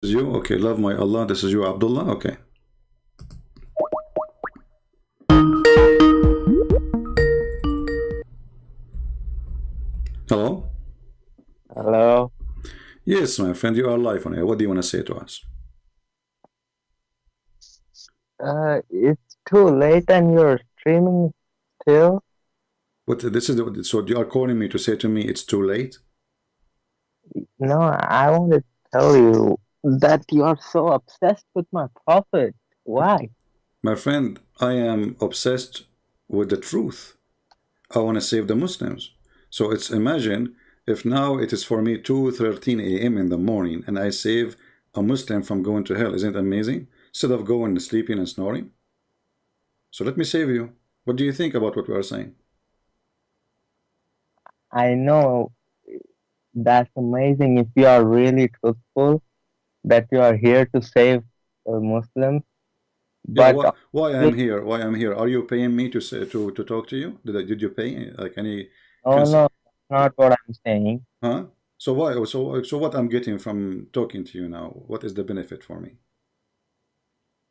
Is you? Okay, love my Allah. This is you, Abdullah. Okay. Hello? Hello. Yes, my friend, you are live on here. What do you want to say to us? It's too late and you're streaming still? What this is so you are calling me to say to me it's too late? No, I want to tell you that you are so obsessed with my prophet. Why? My friend, I am obsessed with the truth. I want to save the Muslims. So it's imagine if now it is for me 2:13 a.m. in the morning and I save a Muslim from going to hell. Isn't it amazing? Instead of going sleeping and snoring. So let me save you. What do you think about what we are saying? I know that's amazing if you are really truthful that you are here to save Muslims, Yeah, but why I'm honestly, here? Why I'm here? Are you paying me to say to talk to you? Did you pay like any no, cons no, that's not what I'm saying. huh? So why so what I'm getting from talking to you now? What is the benefit for me?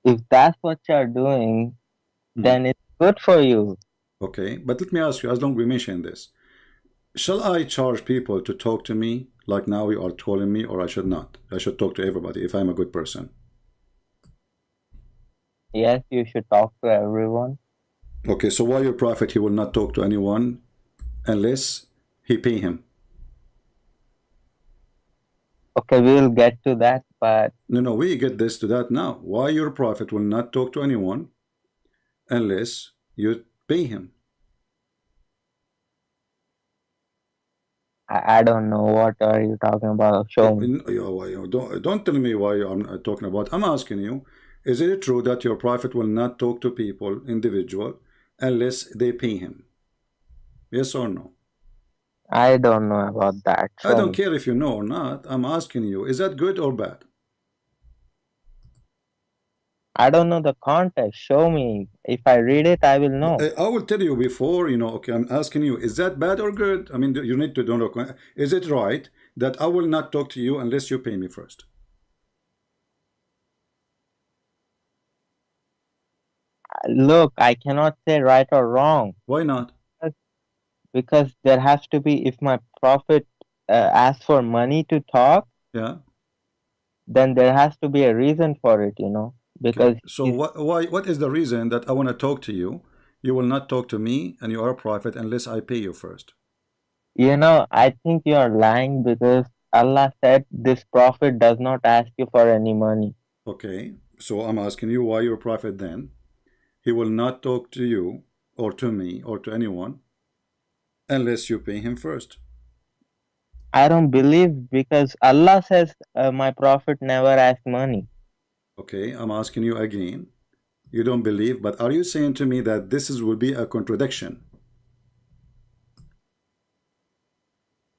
If that's what you're doing, Hmm. then it's good for you. Okay, but let me ask you, as long as we mention this, shall I charge people to talk to me like now you are calling me, or I should not? I should talk to everybody if I'm a good person. Yes, you should talk to everyone. Okay, so why your prophet he will not talk to anyone unless he pay him? Okay, we'll get to that, but No, no, we get this to that now. Why your prophet will not talk to anyone unless you pay him? I don't know what are you talking about. Show me. Don't tell me why I'm talking about. I'm asking you, is it true that your prophet will not talk to people, individual, unless they pay him? Yes or no? I don't know about that. I Show don't me. care if you know or not. I'm asking you, is that good or bad? I don't know the context. Show me. If I read it, I will know. I will tell you before, okay, I'm asking you, is that bad or good? I mean, you need to know, is it right that I will not talk to you unless you pay me first? Look, I cannot say right or wrong Why not? because because there has to be, if my prophet asks for money to talk, Yeah. then there has to be a reason for it, Okay. because So he's, what is the reason that I want to talk to you? You will not talk to me and you are a prophet unless I pay you first. I think you are lying because Allah said this prophet does not ask you for any money. Okay. So I'm asking you why you're a prophet then. He will not talk to you or to me or to anyone unless you pay him first. I don't believe because Allah says my prophet never asked money. Okay. I'm asking you again. You don't believe, but are you saying to me that this will be a contradiction?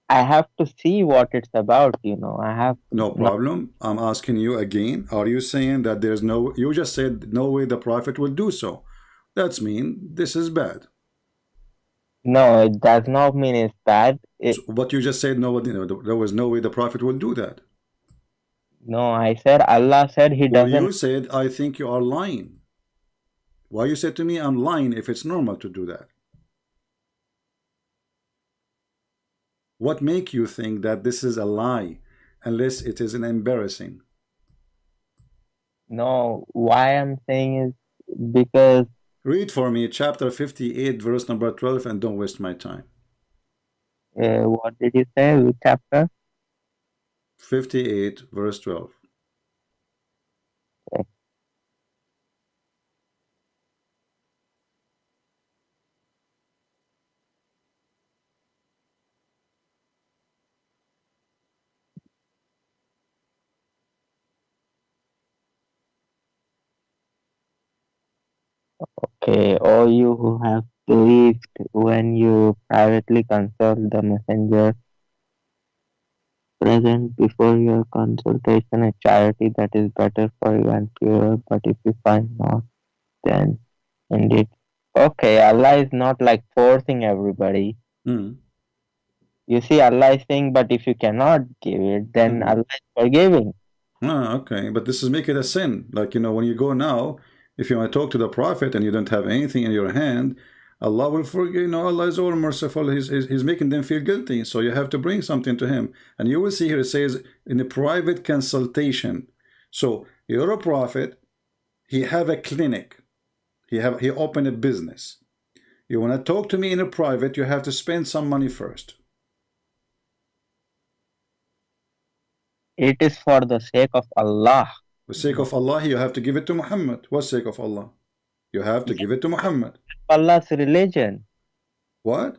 I have to see what it's about. I have to No not. problem. I'm asking you again. Are you saying that there's no, you just said no way the prophet will do so. That's mean this is bad. No, it does not mean it's bad. So, but you just said no, there was no way the prophet will do that. No, I said Allah said He Well, doesn't. you said, I think you are lying. Why you said to me, I'm lying if it's normal to do that? What make you think that this is a lie unless it is an embarrassing? No, why I'm saying is because Read for me chapter 58, verse number 12, and don't waste my time. what did you say? Which chapter? 58, verse 12. Okay, all you who have believed when you privately consult the messenger present before your consultation a charity that is better for you and purer, but if you find not, then indeed. Okay, Allah is not like forcing everybody. Mm. You see, Allah is saying, but if you cannot give it, then Mm. Allah is forgiving. Ah, okay, but this is make it a sin. Like, when you go now, if you want to talk to the Prophet and you don't have anything in your hand, Allah will forgive. Allah is all merciful. He's making them feel guilty. So you have to bring something to Him. And you will see here it says in a private consultation. So you're a prophet. He have a clinic. He opened a business. You want to talk to me in a private, you have to spend some money first. It is for the sake of Allah. For the sake of Allah, you have to give it to Muhammad. What sake of Allah? You have to give it to Muhammad. Allah's religion. What?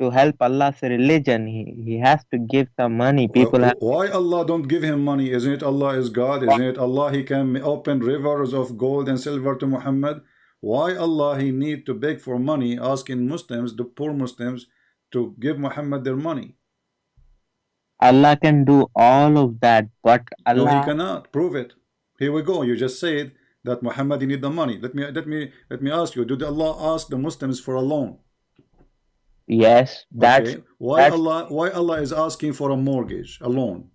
To help Allah's religion, he has to give some money. People have. Why Allah don't give him money? Isn't it Allah is God? Isn't it Allah He can open rivers of gold and silver to Muhammad? Why Allah He need to beg for money, asking Muslims, the poor Muslims, to give Muhammad their money? Allah can do all of that, but Allah. No, He cannot. Prove it. Here we go. You just said that Muhammad He need the money. Let me ask you. Did Allah ask the Muslims for a loan? Yes, that's okay. Why Allah is asking for a mortgage, a loan?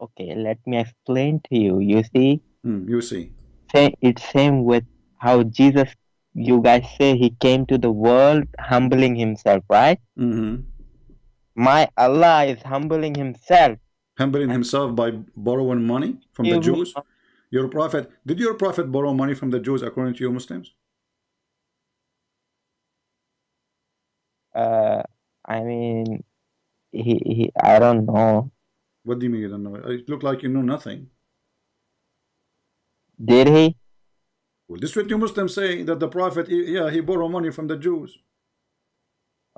Okay, let me explain to you. You see? You see. It's same with how Jesus, you guys say He came to the world humbling Himself, right? My Allah is humbling Himself. Humbling Himself by borrowing money from the Jews? Your prophet, did your prophet borrow money from the Jews according to you Muslims? I mean, I don't know. What do you mean you don't know? It looked like you know nothing. Did he? Well, this is what you Muslims say, that the prophet, he borrowed money from the Jews.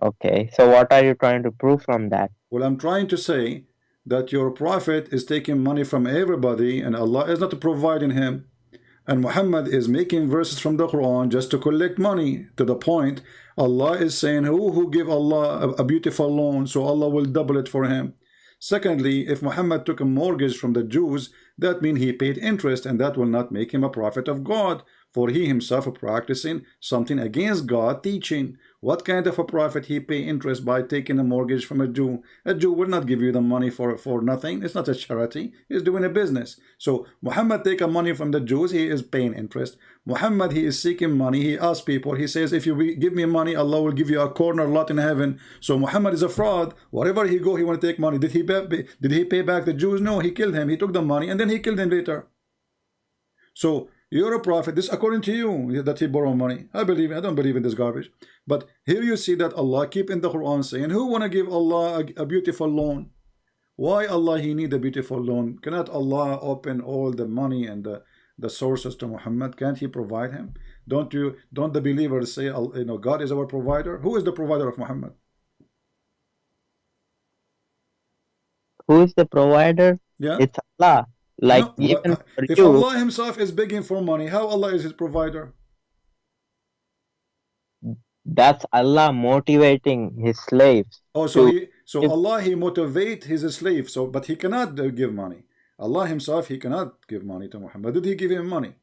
Okay, so what are you trying to prove from that? Well, I'm trying to say that your prophet is taking money from everybody and Allah is not providing him. And Muhammad is making verses from the Quran just to collect money, to the point Allah is saying who give Allah a beautiful loan, so Allah will double it for him. Secondly, if Muhammad took a mortgage from the Jews, that means he paid interest, and that will not make him a prophet of God, for he himself practicing something against God teaching. What kind of a prophet he pay interest by taking a mortgage from a Jew? A Jew will not give you the money for nothing. It's not a charity. He's doing a business. So Muhammad take a money from the Jews. He is paying interest. Muhammad, he is seeking money. He asks people. He says, if you give me money, Allah will give you a corner lot in heaven. So Muhammad is a fraud. Wherever he go, he want to take money. Did he pay back the Jews? No, he killed him. He took the money and then he killed him later. So you're a prophet. This according to you that he borrowed money. I don't believe in this garbage. But here you see that Allah keep in the Quran saying, who want to give Allah a beautiful loan? Why Allah he need a beautiful loan? Cannot Allah open all the money and the sources to Muhammad? Can't he provide him? Don't the believers say, God is our provider? Who is the provider of Muhammad? Who is the provider? Yeah, it's Allah. Like no, even if you, Allah himself is begging for money, how Allah is his provider? that's Allah motivating his slaves. Oh, so Allah he motivate his slave. So, but he cannot give money. Allah himself he cannot give money to Muhammad. Did he give him money?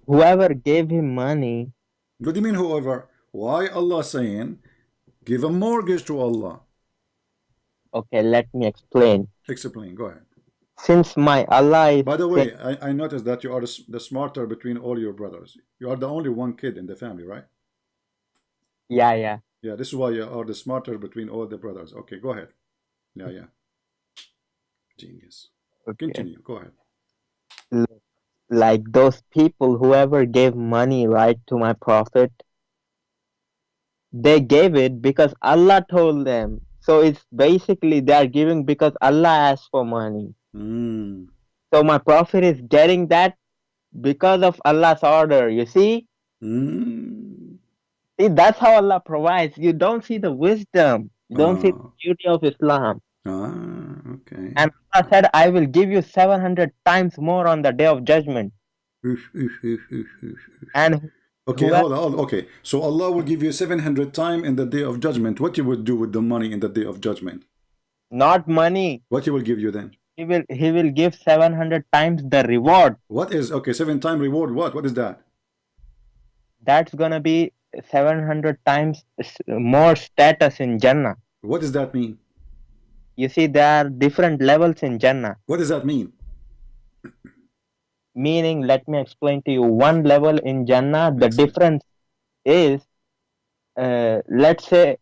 Whoever gave him money. What do you mean whoever? Why Allah saying give a mortgage to Allah? Okay, let me explain. Explain. Go ahead. Since my Allah is. By the way, I noticed that you are the smarter between all your brothers. You are the only one kid in the family, right? Yeah. Yeah, this is why you are the smarter between all the brothers. Okay, go ahead. Yeah. Genius. Okay. Continue. Go ahead. Like those people, whoever gave money, right, to my prophet, they gave it because Allah told them. So it's basically they are giving because Allah asked for money. So my prophet is getting that because of Allah's order. You see? See, that's how Allah provides. You don't see the wisdom. You don't see the beauty of Islam. Okay. And Allah said, I will give you 700 times more on the day of judgment. And okay, hold on. Okay, so Allah will give you 700 times in the day of judgment. What you would do with the money in the day of judgment? Not money. What He will give you then? He will give 700 times the reward. What is 7 times reward? What is that? That's gonna be 700 times more status in Jannah. What does that mean? You see, there are different levels in Jannah. What does that mean? Meaning, let me explain to you. One level in Jannah, the Excellent. difference is, let's say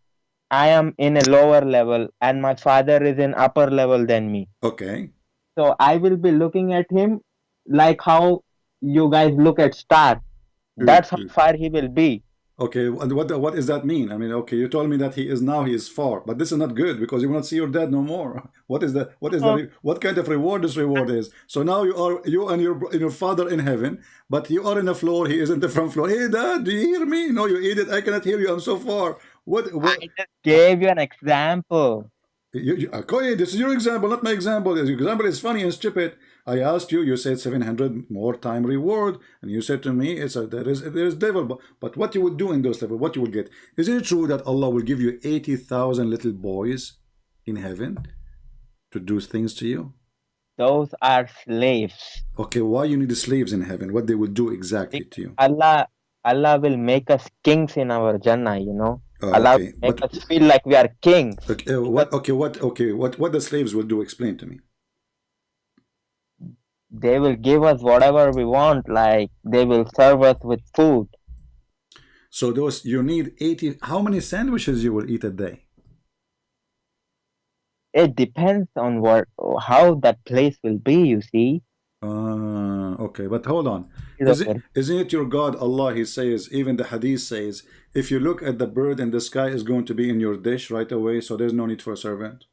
I am in a lower level and my father is in upper level than me. Okay. So I will be looking at him like how you guys look at stars. Good, That's how good. far he will be. Okay, and what does that mean? I mean, okay, you told me that he is far, but this is not good because you will not see your dad no more. Oh, What kind of reward this reward is? So now you and your father in heaven, but you are in the floor. He is in the front floor. Hey, dad, do you hear me? No, you idiot. I cannot hear you. I'm so far. I What? just gave you an example. Okay, this is your example, not my example. Your example is funny and stupid. I asked you, you said 700 more time reward, and you said to me, there is devil. But what you would do in those level, what you will get? Is it true that Allah will give you 80,000 little boys in heaven to do things to you? Those are slaves. Okay, why you need the slaves in heaven? What they will do exactly to Because you? Allah will make us kings in our Jannah, Allah Okay, will make but us feel like we are kings. okay, Because what the slaves will do? Explain to me. they will give us whatever we want, like they will serve us with food. So those you need 80. How many sandwiches you will eat a day? It depends on how that place will be, you see. Okay, but hold on. Is over. Isn't it your God Allah? He says, even the Hadith says, if you look at the bird in the sky, is going to be in your dish right away, so there's no need for a servant.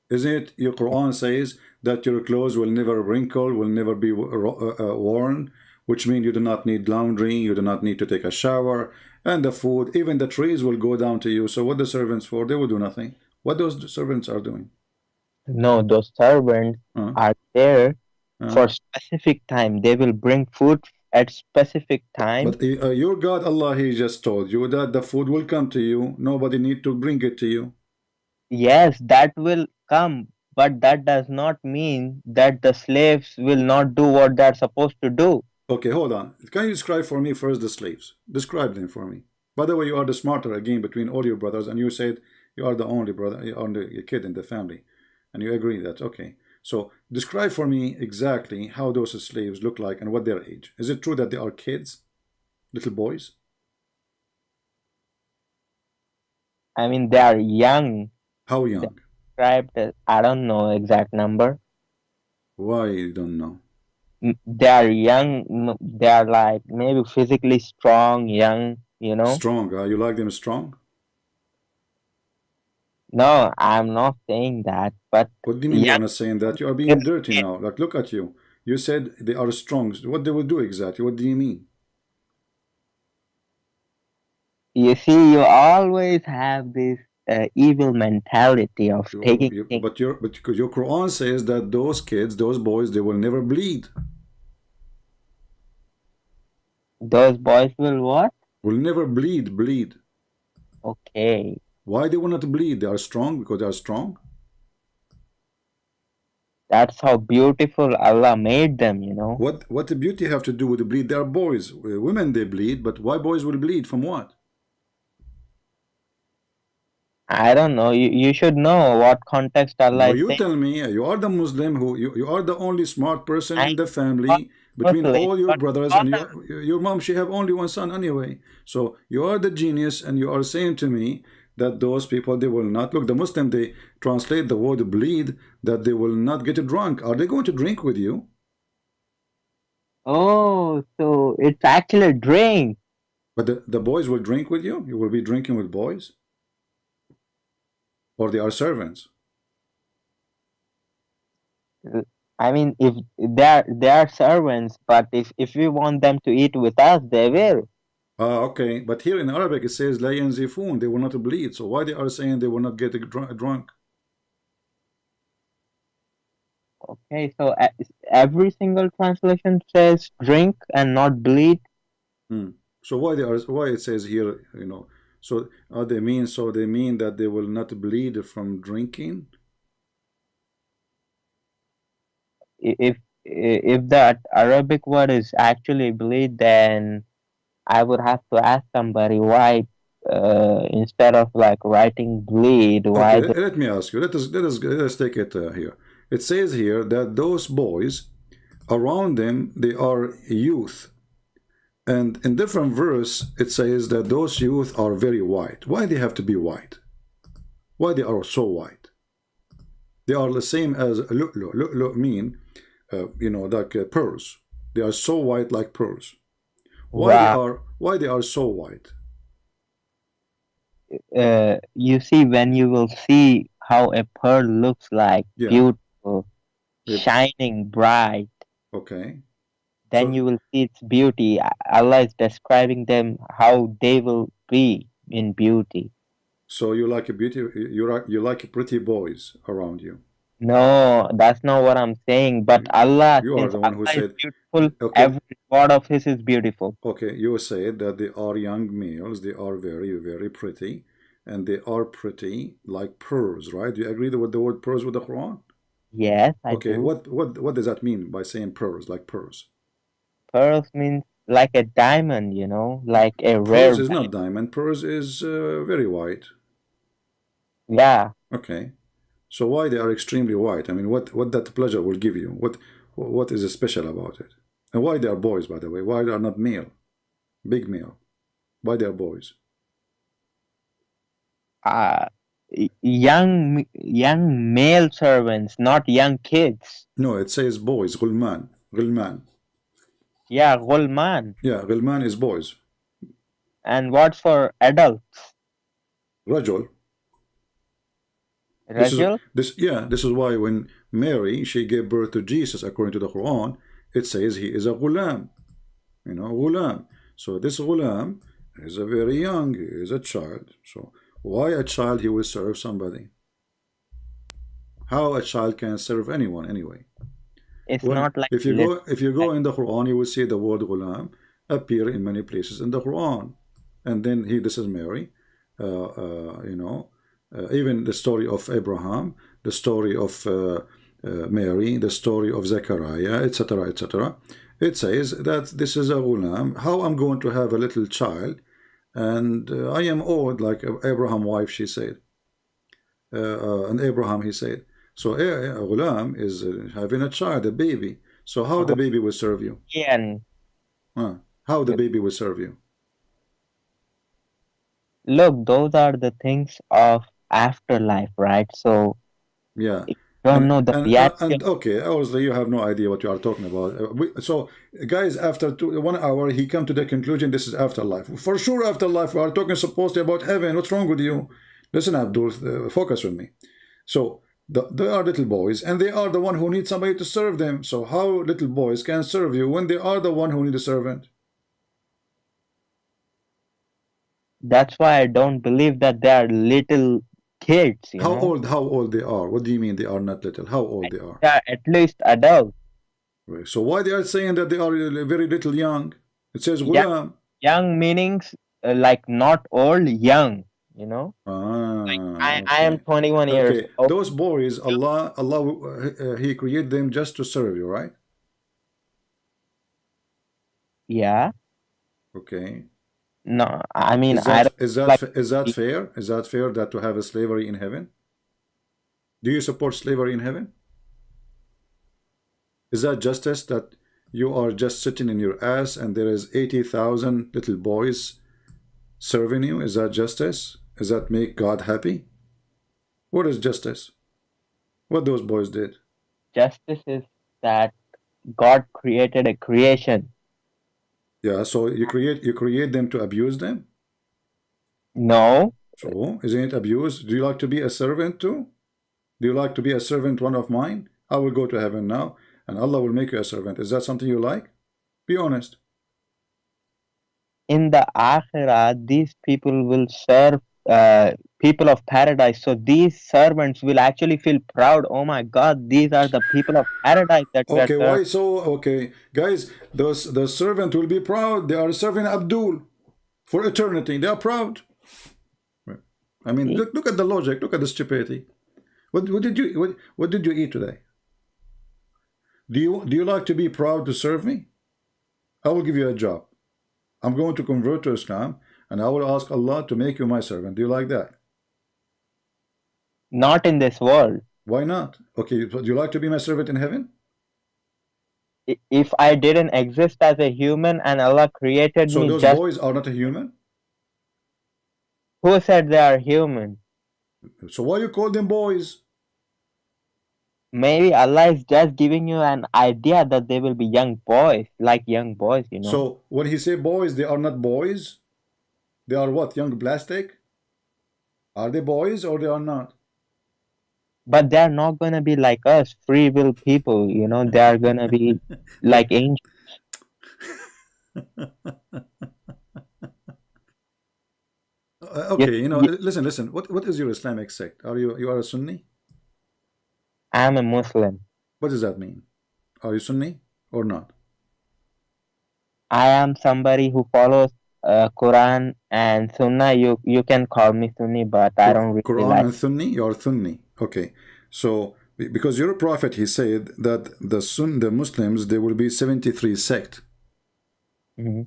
Isn't it your Quran says that your clothes will never wrinkle, will never be worn, which means you do not need laundry, you do not need to take a shower, and the food, even the trees will go down to you. So what the servants for? They will do nothing. What those servants are doing? No, those servants Uh, are there uh. for specific time. They will bring food at specific time. But your God Allah, He just told you that the food will come to you. Nobody need to bring it to you. Yes, that will come, but that does not mean that the slaves will not do what they're supposed to do. Okay, hold on. Can you describe for me first the slaves? Describe them for me. By the way, you are the smarter again between all your brothers, and you said you are the only brother, you are the kid in the family, and you agree that okay. So describe for me exactly how those slaves look like and what their age. Is it true that they are kids, little boys? I mean, they are young. How They're young? described as, I don't know exact number. Why you don't know? They are young. They are like maybe physically strong, young. Strong? You like them strong? No, I'm not saying that, but What do you mean you young. are not saying that? You are being dirty now. Like, look at you. You said they are strong. What they will do exactly? What do you mean? You see, you always have this evil mentality of taking things. But because your Quran says that those kids, those boys, they will never bleed. Those boys will what? Will never bleed. Okay, Why they will not bleed? They are strong because they are strong. that's how beautiful Allah made them. What the beauty have to do with the bleed? They are boys. Women they bleed, but why boys will bleed? From what? I don't know. You should know what context Allah No, is you saying. tell me. You are the Muslim who you are the only smart person I in the not family between Muslim, all your but brothers, and your mom. She have only one son anyway. So you are the genius, and you are saying to me that those people they will not look. The Muslim they translate the word bleed that they will not get drunk. Are they going to drink with you? oh, so it's actually a drink. But the boys will drink with you. You will be drinking with boys, or they are servants. I mean, if they are servants, but if we want them to eat with us, they will. Ah, okay. But here in Arabic it says la yanzifun. They will not bleed. So why they are saying they will not get drunk? Okay, so every single translation says drink and not bleed. Hmm. So why it says here, so they mean that they will not bleed from drinking? If that Arabic word is actually bleed, then I would have to ask somebody why instead of like writing bleed, Okay, why the let me ask you. Let us take it here. It says here that those boys around them, they are youth. And in different verse, it says that those youth are very white. Why they have to be white? Why they are so white? They are the same as lu'lu. Lu'lu mean, like pearls. They are so white like pearls. wow? Why they are so white? You see, when you will see how a pearl looks like, Yeah. beautiful, It, shining bright, okay. then So you will see its beauty. Allah is describing them how they will be in beauty. so you like a beauty. You like pretty boys around you. No, that's not what I'm saying. But You, Allah, you are since the one who Allah is said, beautiful, okay, every word of His is beautiful. okay, you said that they are young males, they are very, very pretty, and they are pretty like pearls, right? Do you agree with the word pearls with the Quran? Yes, I Okay, do. what does that mean by saying pearls, like pearls? Pearls means like a diamond, like a Pearls rare is diamond. not diamond, pearls is very white. Yeah, Okay, so why they are extremely white? I mean, what that pleasure will give you? What is special about it? And why they are boys, by the way? Why they are not male, big male? Why they are boys? uh, young male servants, not young kids. No, it says boys, غلمان, غلمان. Yeah, Gulman. Yeah, غلمان is boys. And what's for adults? رجل. This is Rajul? this yeah, this is why when Mary she gave birth to Jesus according to the Quran, it says he is a ghulam, ghulam. So this ghulam is a very young, he is a child. So why a child he will serve somebody? How a child can serve anyone anyway? It's When not like if you little. go if you go in the Quran, you will see the word ghulam appear in many places in the Quran. And then this is Mary, even the story of Abraham, the story of Mary, the story of Zechariah, etc., etc. It says that this is a ghulam. How I'm going to have a little child, and I am old, like Abraham wife, she said, and Abraham he said. So a ghulam is having a child, a baby. So how the baby will serve you? And How the baby will serve you? look, those are the things of afterlife, right? So Yeah, if you don't and know the and uh, reality of and okay, obviously you have no idea what you are talking about. So, guys, after 1 hour, he come to the conclusion this is afterlife. For sure, afterlife. We are talking supposedly about heaven. What's wrong with you? Listen, Abdul, focus on me. So, they are little boys, and they are the one who need somebody to serve them. So, how little boys can serve you when they are the one who need a servant? that's why I don't believe that they are little kids, How old? How old they are? What do you mean they are not little? How old they are? They are at least adults. Right. So why they are saying that they are very little young? It says Young, ghulam. young meanings like not old, young, Like I am Okay. 21 years Okay. old. Those boys, Allah, He created them just to serve you, right? Yeah. Okay. No, I mean Is I that don't is that like is that fair? Is that fair that to have a slavery in heaven? Do you support slavery in heaven? Is that justice that you are just sitting in your ass and there is 80,000 little boys serving you? Is that justice? Does that make God happy? What is justice? What those boys did? justice is that God created a creation. Yeah, so you create them to abuse them. No, So isn't it abuse? Do you like to be a servant too? Do you like to be a servant, one of mine? I will go to heaven now, and Allah will make you a servant. Is that something you like? Be honest. in the akhirah, these people will serve people of paradise. So these servants will actually feel proud. Oh my God, these are the people of paradise that we are Okay, serving. why so? Okay, guys, the servant will be proud. They are serving Abdul for eternity. They are proud. I mean, See? look at the logic. Look at the stupidity. What did you eat today? Do you like to be proud to serve me? I will give you a job. I'm going to convert to Islam, and I will ask Allah to make you my servant. Do you like that? Not in this world. Why not? Okay, do you like to be my servant in heaven? If I didn't exist as a human and Allah created So me those just... boys are not a human? Who said they are human? So why you call them boys? Maybe Allah is just giving you an idea that they will be young boys, like young boys, you know. So when he say boys, they are not boys? They are what? Young plastic? Are they boys or they are not? But they're not gonna be like us, free will people, you know. They are gonna be like angels. Okay, you know, listen. What is your Islamic sect? You are a Sunni? I'm a Muslim. What does that mean? Are you Sunni or not? I am somebody who follows Quran and Sunnah. You can call me Sunni, but I don't really Quran like. and Sunni? You are Sunni. Okay. So because your prophet, he said that the Muslims, there will be 73 sect. Mm-hmm.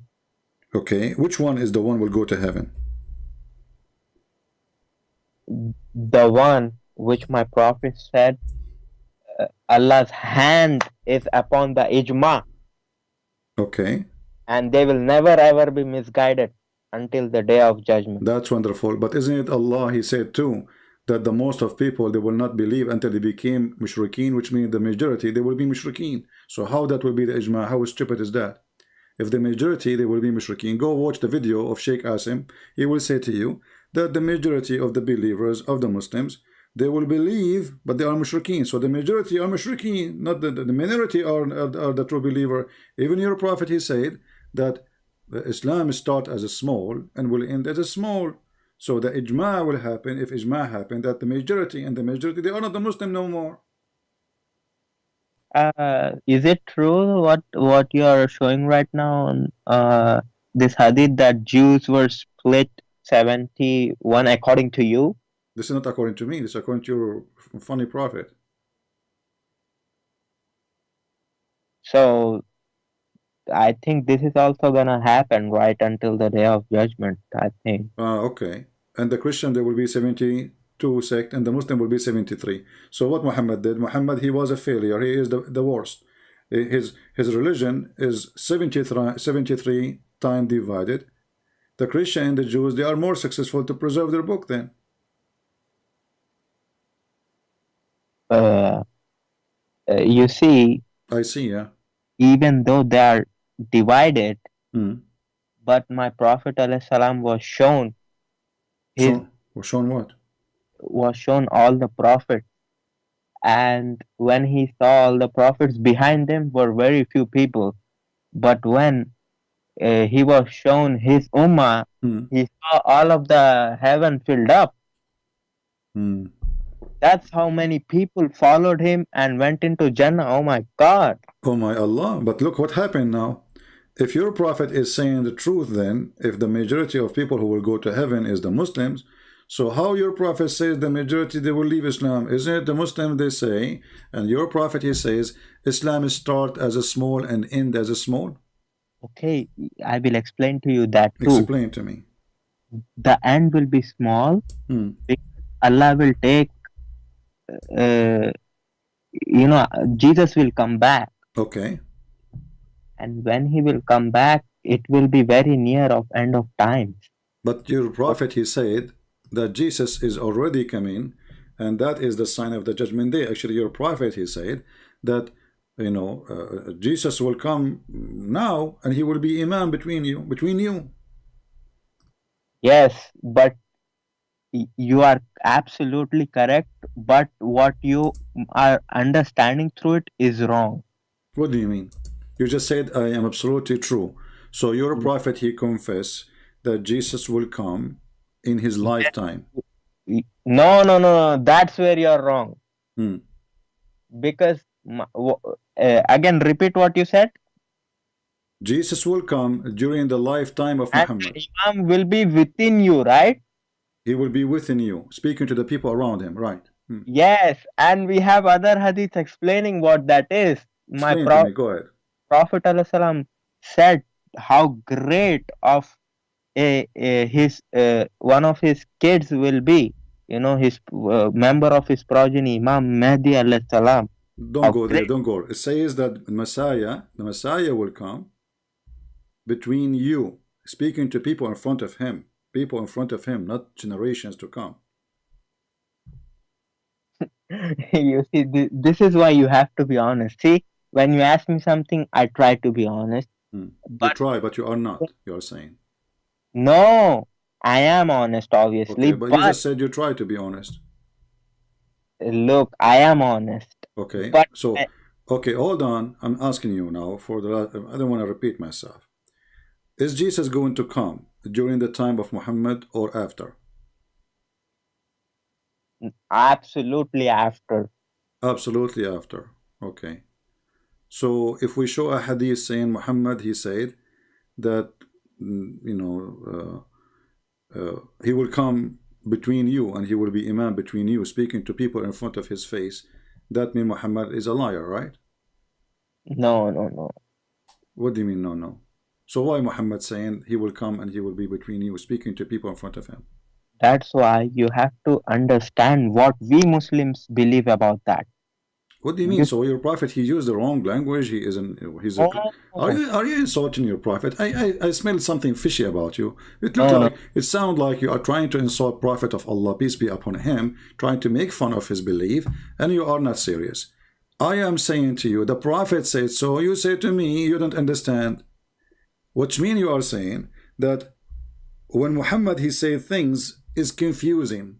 Okay. Which one is the one will go to heaven? The one which my prophet said, Allah's hand is upon the ijma, Okay. and they will never ever be misguided until the day of judgment. That's wonderful. But isn't it Allah, he said too, that the most of people, they will not believe until they became mushrikeen, which means the majority, they will be mushrikeen. So how that will be the ijma? How stupid is that? If the majority, they will be mushrikeen. Go watch the video of Sheikh Asim. He will say to you that the majority of the believers, of the Muslims, they will believe, but they are mushrikeen. So the majority are mushrikeen, not the minority are the true believer. Even your prophet, he said that Islam start as a small and will end as a small. So the ijma will happen, if ijma happen, that the majority, and the majority, they are not the Muslim no more. Is it true what you are showing right now on this hadith that Jews were split 71 according to you? This is not according to me, this is according to your funny prophet. So I think this is also gonna happen right until the day of judgment, I think. Okay. And the Christian, there will be 72 sect, and the Muslim will be 73. So what Muhammad did, Muhammad, he was a failure. He is the worst. His religion is 73 time divided. The Christian and the Jews, they are more successful to preserve their book then. You see, I see, yeah. even though they are divided, Hmm. but my Prophet ﷺ was shown Shown what? was shown all the prophets, and when he saw all the prophets, behind them were very few people, but when he was shown his ummah, he saw all of the heaven filled up. That's how many people followed him and went into Jannah. Oh my God. Oh my Allah. But look what happened now. If your prophet is saying the truth, then if the majority of people who will go to heaven is the Muslims, so how your prophet says the majority they will leave Islam? Isn't it the Muslim they say? And your prophet, he says Islam start as a small and end as a small. Okay, I will explain to you that too. Explain to me. The end will be small. Allah will take, Jesus will come back. Okay. And when he will come back, it will be very near of end of times. But your prophet, he said that Jesus is already coming, and that is the sign of the judgment day. Actually, your prophet, he said that, Jesus will come now, and he will be imam between you. Yes, but you are absolutely correct, but what you are understanding through it is wrong. What do you mean? You just said I am absolutely true. So your prophet, he confessed that Jesus will come in his lifetime. No. That's where you're wrong. Because, again, repeat what you said. Jesus will come during the lifetime of Muhammad. Imam will be within you, right? He will be within you, speaking to the people around him, right? Yes, and we have other hadiths explaining what that is. Explain to me, go ahead. Prophet ﷺ said how great of his one of his kids will be, his member of his progeny, Imam Mahdi alayhi salam. Don't How go there. great! Don't go. It says that the Messiah will come between you, speaking to people in front of him, not generations to come. You see, this is why you have to be honest. See, when you ask me something, I try to be honest. You But try, but you are not. You are saying. no, I am honest, obviously. Okay, but you But just said you try to be honest. look, I am honest. Okay, But so okay, hold on. I'm asking you now for the last. I don't want to repeat myself. Is Jesus going to come during the time of Muhammad or after? absolutely after. Absolutely after. Okay. So if we show a hadith saying Muhammad, he said that he will come between you and he will be imam between you, speaking to people in front of his face. That means Muhammad is a liar, right? No, no, no. What do you mean, no, no? So why Muhammad saying he will come and he will be between you, speaking to people in front of him? That's why you have to understand what we Muslims believe about that. What do you mean? You So your prophet, he used the wrong language. He isn't. He's a. oh, Are you insulting your prophet? I smelled something fishy about you. It looked no, no. like it sounded like you are trying to insult Prophet of Allah, peace be upon him, trying to make fun of his belief, and you are not serious. I am saying to you, the prophet said so. You say to me, you don't understand. Which means you are saying that when Muhammad he said things is confusing.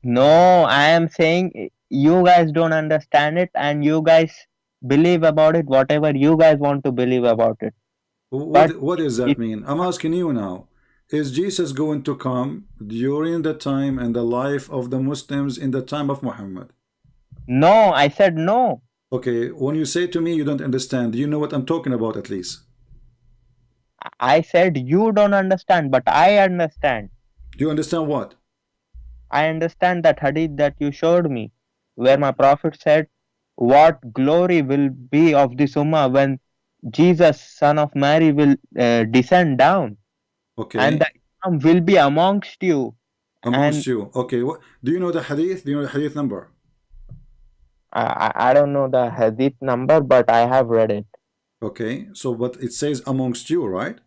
No, I am saying you guys don't understand it and you guys believe about it whatever you guys want to believe about it. But What does that if mean? I'm asking you now. Is Jesus going to come during the time and the life of the Muslims in the time of Muhammad? no, I said no. Okay, when you say to me you don't understand, do you know what I'm talking about at least? I said you don't understand, but I understand. Do you understand what? I understand that hadith that you showed me, where my prophet said, what glory will be of this ummah when Jesus, son of Mary, will descend down, and the Okay, Imam will be amongst you. And amongst you. Okay, what do you know the hadith? Do you know the hadith number? I don't know the hadith number, but I have read it. Okay, so but it says amongst you, right?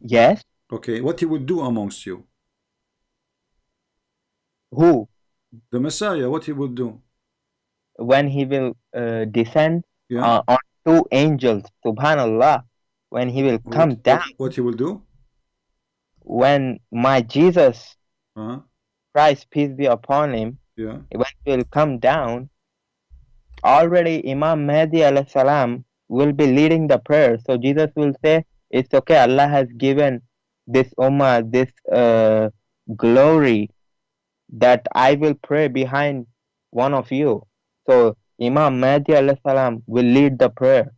Yes. Okay, what he would do amongst you? Who? The Messiah, what he would do? When he will descend Yeah? on two angels, subhanallah, when he will come down, What he will do? when my Jesus Uh-huh. Christ, peace be upon him, Yeah. when he will come down, already Imam Mahdi alayhi salam will be leading the prayer. So Jesus will say, it's okay, Allah has given this ummah this glory that I will pray behind one of you. So Imam Mahdi alayhi salam will lead the prayer.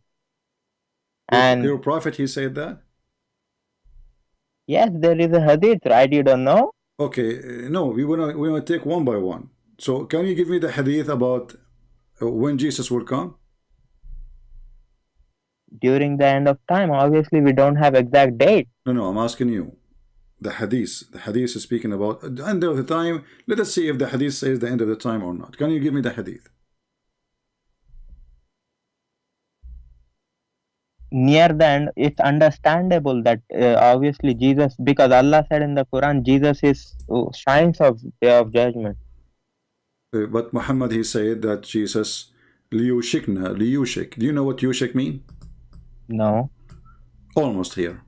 And Your prophet, he said that? yes, there is a hadith, right? You don't know? Okay, no, we wanna take one by one. So can you give me the hadith about when Jesus will come? During the end of time, obviously we don't have exact date. No, no, I'm asking you. The hadith. The hadith is speaking about the end of the time. Let us see if the hadith says the end of the time or not. Can you give me the hadith? Near the end, it's understandable that obviously Jesus, because Allah said in the Quran, Jesus is shines of day of judgment. But Muhammad, he said that Jesus, liyushikna, liyushik. Do you know what yushik mean? No. Almost here.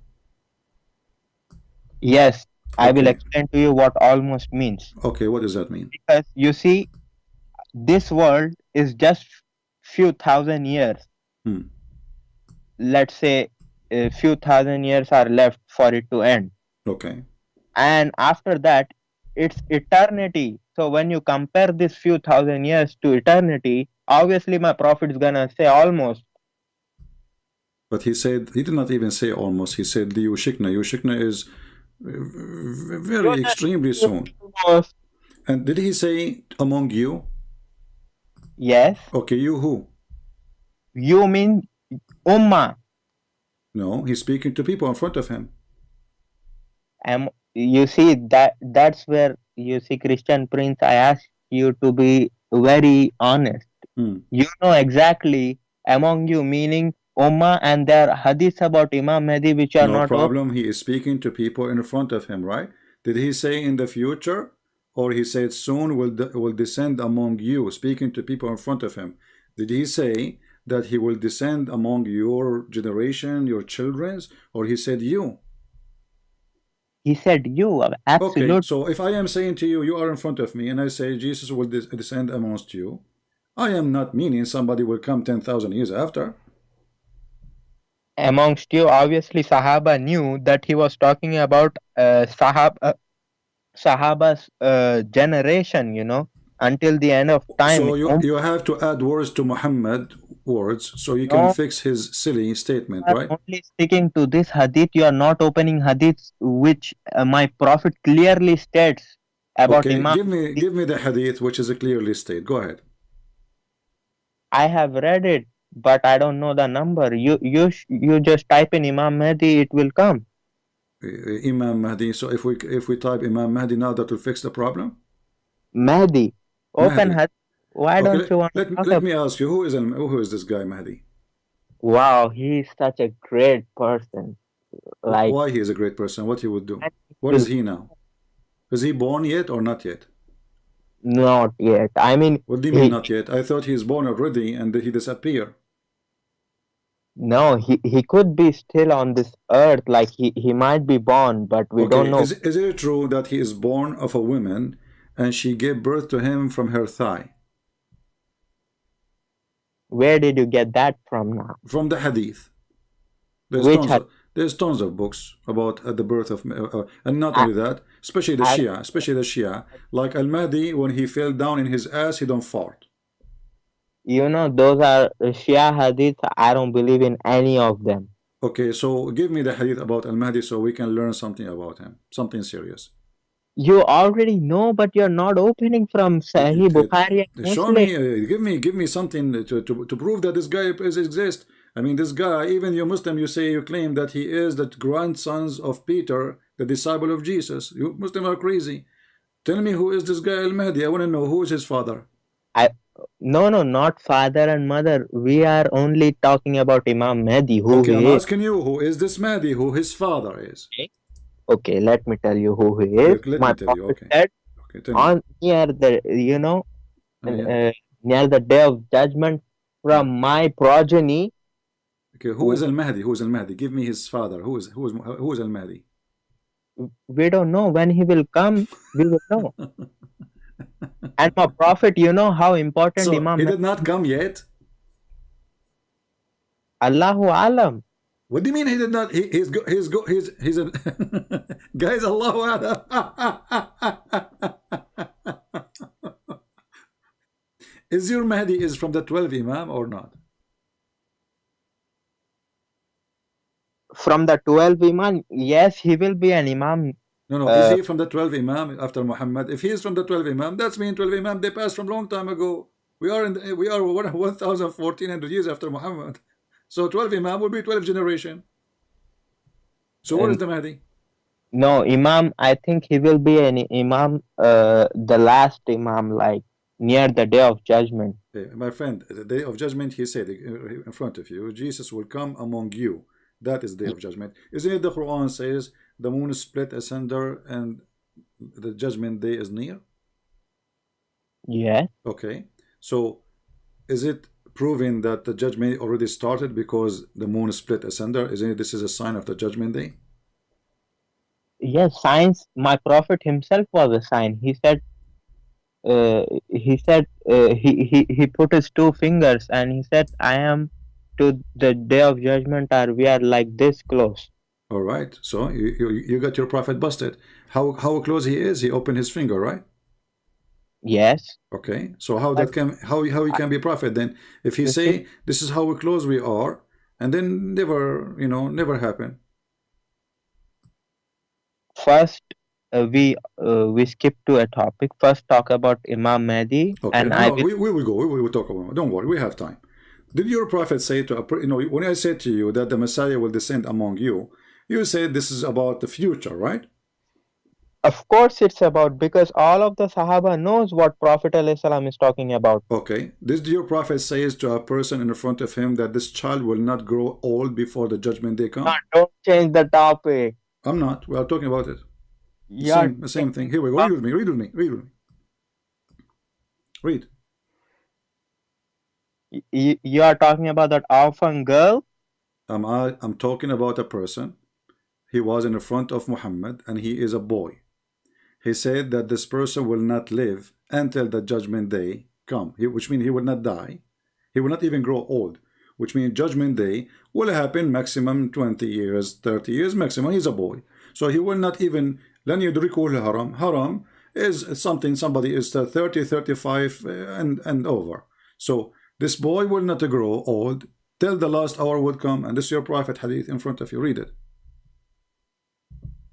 Yes, I will Okay. explain to you what almost means. Okay, what does that mean? Because you see, this world is just few thousand years. Hmm. Let's say a few thousand years are left for it to end. Okay. And after that, it's eternity. So when you compare this few thousand years to eternity, obviously my prophet is gonna say almost. But he said, he did not even say almost. He said liyushikna. Yushikna is very extremely soon. Almost. And did he say among you? Yes. Okay, you who? You mean Ummah. No, he's speaking to people in front of him. You see that's where you see, Christian Prince, I ask you to be very honest. Hmm. You know exactly among you, meaning Ummah, and there are hadiths about Imam Mahdi which are No not open. problem. He is speaking to people in front of him, right? Did he say in the future, or he said soon will descend among you, speaking to people in front of him? Did he say that he will descend among your generation, your children's, or he said you? He said you, Okay, absolute. so if I am saying to you, you are in front of me, and I say Jesus will descend amongst you, I am not meaning somebody will come 10,000 years after. Amongst you, obviously Sahaba knew that he was talking about Sahaba's generation, until the end of time. So you have to add words to Muhammad words so you can No, fix his silly statement, you are right? only sticking to this hadith. You are not opening hadiths which my prophet clearly states about Okay, Imam. give me the hadith which is a clearly state. Go ahead. I have read it, but I don't know the number. You just type in Imam Mahdi, it will come. Imam Mahdi. So if we type Imam Mahdi now, that will fix the problem. Mahdi, open Mahdi. hadith. Why Okay, don't you want to talk let about? me ask you, who is this guy Mahdi? Wow, he is such a great person. Like, Why he is a great person? What he would do? and he What is will he now? Is he born yet or not yet? not yet. I mean, What do you mean he not yet? I thought he is born already and he disappeared. no, he could be still on this earth. Like he might be born, but we Okay, don't know. is it true that he is born of a woman and she gave birth to him from her thigh? Where did you get that from now? From the hadith. There's Which tons had of there's tons of books about the birth of and not I, only that, I especially the Shia, like Al Mahdi when he fell down in his ass, he don't fart. those are Shia hadiths. I don't believe in any of them. Okay, so give me the hadith about Al Mahdi so we can learn something about him, something serious. You already know, but you're not opening from Sahih Bukhari and Show Muslim. me, give me something to prove that this guy exists. I mean, this guy, even you Muslim, you claim that he is the grandsons of Peter, the disciple of Jesus. You Muslim are crazy. Tell me who is this guy Al Mahdi. I want to know who is his father. I No, not father and mother. We are only talking about Imam Mahdi, who Okay, I'm he is. asking you who is this Mahdi, who his father is. Okay, let me tell you who he Okay, is. let me My tell you. prophet Okay, said okay, tell me. on near the Yeah. near the day of judgment, Hmm. from my progeny. Okay, who is Al Mahdi? Who is Al Mahdi? Give me his father. Who is Al Mahdi? We don't know when he will come. We will know. And my prophet, you know how important So Imam he Mahdi. did not come yet. Allahu Alam. What do you mean he did not? He's a guys. Allahu Akbar. Is your Mahdi is from the 12 Imam or not? From the 12 Imam, yes, he will be an Imam. No, no. Is Uh, he from the 12 Imam after Muhammad? If he is from the 12 Imam, that's mean 12 Imam they passed from long time ago. We are 1,1400 years after Muhammad. So 12 Imam will be 12 generation. So what is and the Mahdi? no, Imam, I think he will be an Imam, the last Imam, like near the day of judgment. My friend, the day of judgment, he said in front of you, Jesus will come among you. That is day of judgment. Isn't it the Quran says the moon is split asunder and the judgment day is near? Yeah. Okay. So is it proving that the judgment already started because the moon is split asunder? Isn't it this is a sign of the judgment day? Yes, science. My prophet himself was a sign. He put his two fingers and he said, "I am to the day of judgment. Are we are like this close?" All right. So you got your prophet busted. How close he is? He opened his finger, right? Yes, Okay. So how but that can how he can be prophet then? If he you see, say this is how close we are, and then never happen. first we skip to a topic. First, talk about Imam Mahdi, Okay. and No, I no. will. We will go. We will talk about it. Don't worry. We have time. Did your prophet say to when I said to you that the Messiah will descend among you, you said this is about the future, right? Of course it's about, because all of the Sahaba knows what Prophet ﷺ is talking about. Okay, this your prophet says to a person in front of him that this child will not grow old before the judgment day come. Don't change the topic. I'm not. We are talking about it. You're The same thing. Here we go. Read with me. Read with me. Read with me. Read. you are talking about that orphan girl. I'm talking about a person. He was in the front of Muhammad and he is a boy. He said that this person will not live until the judgment day come, which means he will not die. He will not even grow old, which means judgment day will happen maximum 20 years, 30 years maximum. He's a boy. So he will not even, لن يدركه الهرم. Haram is something somebody is 30, 35 and over. So this boy will not grow old till the last hour would come. And this is your prophet hadith in front of you. Read it.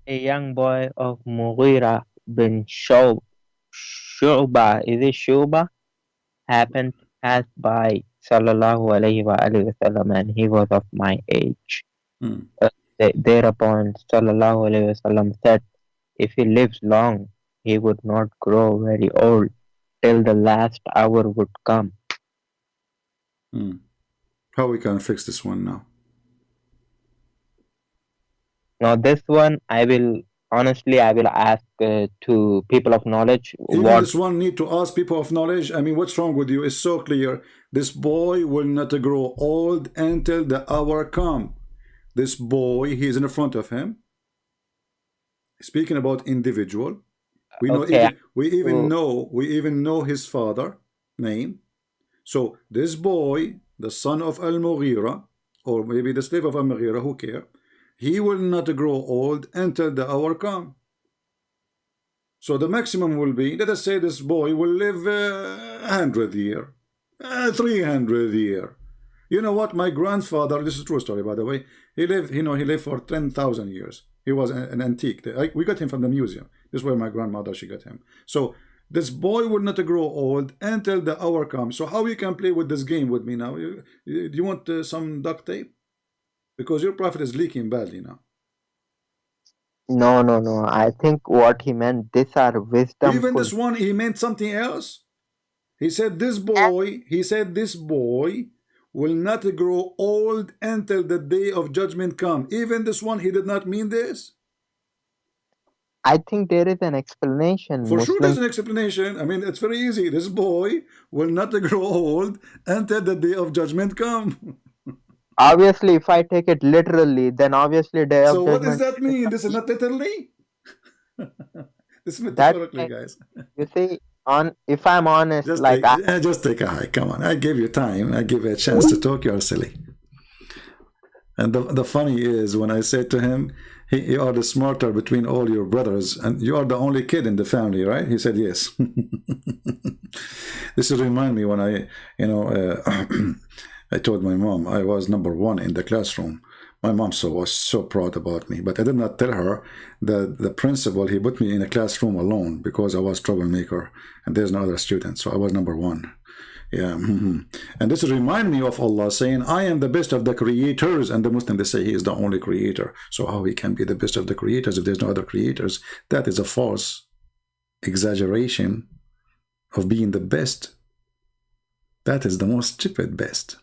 A young boy of Mughira bin Shu'ba, is it Shu'ba, happened to pass by Sallallahu Alaihi Wasallam, and he was of my age. Thereupon Sallallahu Alaihi Wasallam said, if he lives long, he would not grow very old till the last hour would come. How we can fix this one now? Now this one, I will ask to people of knowledge. Even this one need to ask people of knowledge. I mean, what's wrong with you? It's so clear. This boy will not grow old until the hour come. This boy, he is in front of him. Speaking about individual, we know we even know his father name. So this boy, the son of Al-Mughira, or maybe the slave of Al-Mughira, who care? He will not grow old until the hour come. So the maximum will be, let us say this boy will live 100 years, 300 years. You know what? My grandfather, this is a true story, by the way, he lived for 10,000 years. He was an antique. We got him from the museum. This is where my grandmother, she got him. So this boy will not grow old until the hour comes. So how you can play with this game with me now? Do you want some duct tape? Because your prophet is leaking badly now. No. I think what he meant, these are wisdom. Even this one, he meant something else. He said this boy will not grow old until the day of judgment come. Even this one, he did not mean this. I think there is an explanation. For sure there's an explanation. I mean, it's very easy. This boy will not grow old until the day of judgment come. Obviously, if I take it literally, then obviously day of judgment. So what does that mean? This is not literally? This is metaphorically, guys. You see, if I'm honest, just take a hike. Come on, I gave you time. I give you a chance to talk. You're silly. And the funny is, when I said to him, you are the smarter between all your brothers, and you are the only kid in the family, right? He said yes. This will remind me when I told my mom I was #1 in the classroom. My mom was so proud about me, but I did not tell her that the principal, he put me in a classroom alone because I was troublemaker and there's no other student, so I was #1. Yeah. And this remind me of Allah saying, I am the best of the creators, and the Muslims, they say he is the only creator. So how he can be the best of the creators if there's no other creators? That is a false exaggeration of being the best. That is the most stupid best.